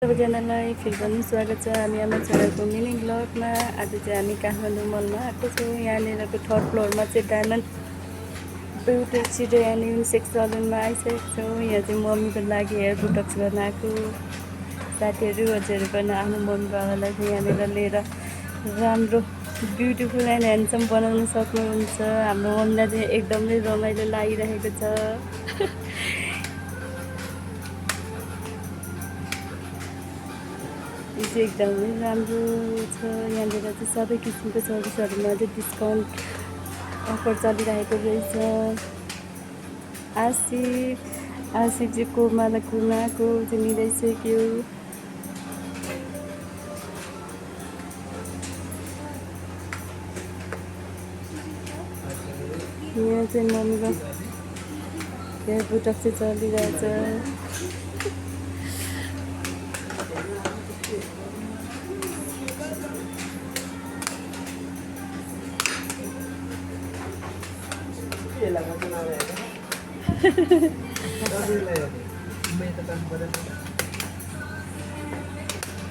सबैजनालाई फेरि पनि स्वागत छ हामी आमा छोराको मिनी ब्लगमा। आज चाहिँ हामी काठमाडौँ मलमा आएको छौँ। यहाँनिरको थर्ड फ्लोरमा चाहिँ डायमन्ड ब्युटी चिडे एन्ड युनिसेक्स सलुनमा आइसकेको छौँ। यहाँ चाहिँ मम्मीको लागि हेयर प्रोडक्ट्स गर्न आएको साथीहरू हजुरहरू पनि आफ्नो मम्मी बाबालाई चाहिँ यहाँनिर लिएर राम्रो ब्युटिफुल एन्ड ह्यान्डसम बनाउन सक्नुहुन्छ। हाम्रो मम्मीलाई चाहिँ एकदमै रमाइलो लागिरहेको छ। यो चाहिँ एकदमै राम्रो छ। यहाँनिर चाहिँ सबै किसिमको सर्भिसहरूमा चाहिँ डिस्काउन्ट अफर चलिरहेको रहेछ। आसिफ चाहिँ कोमाको चाहिँ मिलाइसक्यो। यहाँ चाहिँ मम्मीको हेयर प्रोडक्ट चाहिँ चलिरहेछ।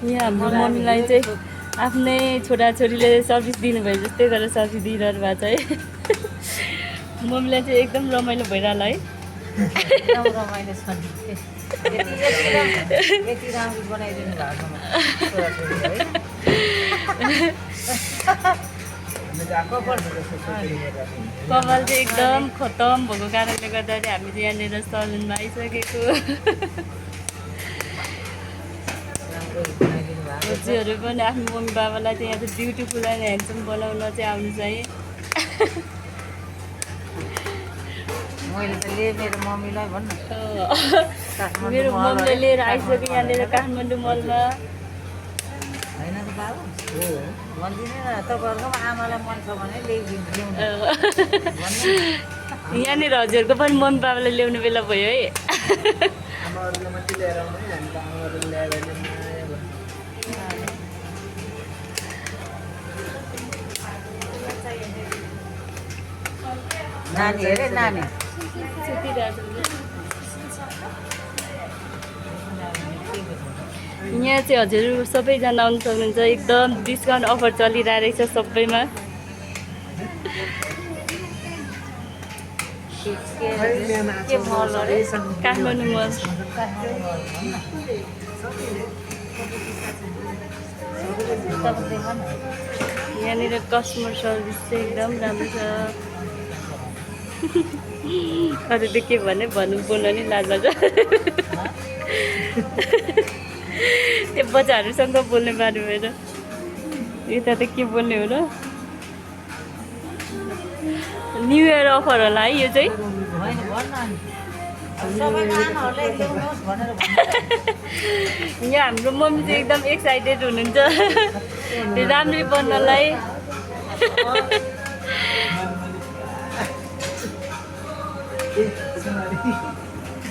यहाँ हाम्रो मम्मीलाई चाहिँ आफ्नै छोराछोरीले सर्भिस दिनुभयो जस्तै गरेर सर्भिस दिइरहनु भएको छ है। मम्मीलाई चाहिँ एकदम रमाइलो भइरहला है। रमाइलो छ नि यति राम्रो बनाइदिनु भएको कपाल चाहिँ एकदम खतम भएको कारणले गर्दाखेरि हामी चाहिँ यहाँनिर सलुनमा आइसकेको। हजुरहरू पनि आफ्नो मम्मी बाबालाई चाहिँ यहाँ चाहिँ ब्युटिफुल एन्ड ह्यान्डसम बनाउन चाहिँ आउनु चाहिँ। मैले त लिएँ मेरो मम्मीलाई भन्नु मेरो मम्मीले लिएर आइसक्यो यहाँनिर काठमाडौँ मलमा। होइन त बाबु भनिदिनु न तपाईँहरूकोमा आमालाई मन छ भने ल्याइदिनु। यहाँनिर हजुरको पनि मम्मी बाबालाई ल्याउने बेला भयो है। नानी हेरे नानी यहाँ चाहिँ हजुर सबैजना आउनु सक्नुहुन्छ। एकदम डिस्काउन्ट अफर चलिरहेको रहेछ सबैमा। काठमाडौँ मल यहाँनिर कस्टमर सर्भिस चाहिँ एकदम राम्रो छ। अरू त के भने बोल्न नि लाज लाग्छ। त्यो बच्चाहरूसँग बोल्ने बारे भएर यता त के बोल्ने हो र। न्यु इयर अफर होला है यो चाहिँ। यहाँ हाम्रो मम्मी चाहिँ एकदम एक्साइटेड हुनुहुन्छ राम्रै बन्नलाई।